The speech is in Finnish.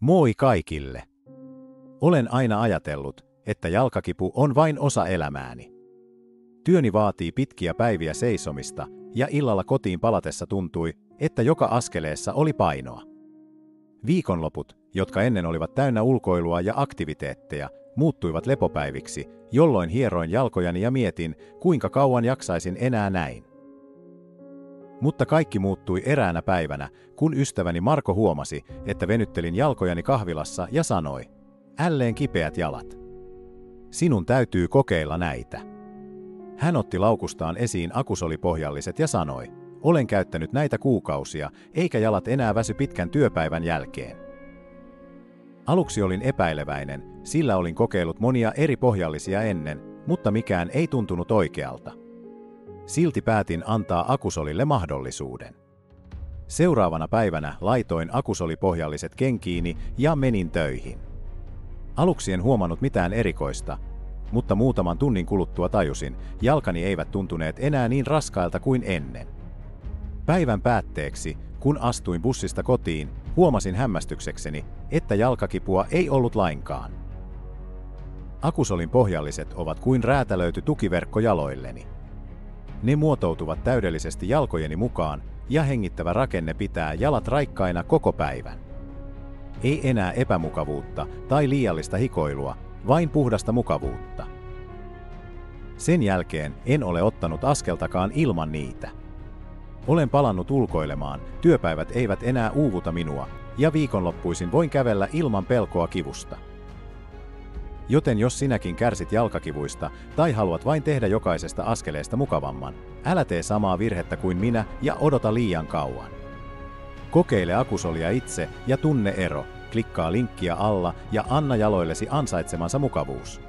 Moi kaikille! Olen aina ajatellut, että jalkakipu on vain osa elämääni. Työni vaatii pitkiä päiviä seisomista ja illalla kotiin palatessa tuntui, että joka askeleessa oli painoa. Viikonloput, jotka ennen olivat täynnä ulkoilua ja aktiviteetteja, muuttuivat lepopäiviksi, jolloin hieroin jalkojani ja mietin, kuinka kauan jaksaisin enää näin. Mutta kaikki muuttui eräänä päivänä, kun ystäväni Marko huomasi, että venyttelin jalkojani kahvilassa ja sanoi, älleen kipeät jalat. Sinun täytyy kokeilla näitä. Hän otti laukustaan esiin akusolipohjalliset ja sanoi, olen käyttänyt näitä kuukausia, eikä jalat enää väsy pitkän työpäivän jälkeen. Aluksi olin epäileväinen, sillä olin kokeillut monia eri pohjallisia ennen, mutta mikään ei tuntunut oikealta. Silti päätin antaa akusolille mahdollisuuden. Seuraavana päivänä laitoin akusolipohjalliset kenkiini ja menin töihin. Aluksi en huomannut mitään erikoista, mutta muutaman tunnin kuluttua tajusin, jalkani eivät tuntuneet enää niin raskailta kuin ennen. Päivän päätteeksi, kun astuin bussista kotiin, huomasin hämmästyksekseni, että jalkakipua ei ollut lainkaan. Akusolin pohjalliset ovat kuin räätälöity tukiverkko jaloilleni. Ne muotoutuvat täydellisesti jalkojeni mukaan, ja hengittävä rakenne pitää jalat raikkaina koko päivän. Ei enää epämukavuutta tai liiallista hikoilua, vain puhdasta mukavuutta. Sen jälkeen en ole ottanut askeltakaan ilman niitä. Olen palannut ulkoilemaan, työpäivät eivät enää uuvuta minua, ja viikonloppuisin voin kävellä ilman pelkoa kivusta. Joten jos sinäkin kärsit jalkakivuista tai haluat vain tehdä jokaisesta askeleesta mukavamman, älä tee samaa virhettä kuin minä ja odota liian kauan. Kokeile akusolia itse ja tunne ero, klikkaa linkkiä alla ja anna jaloillesi ansaitsemansa mukavuus.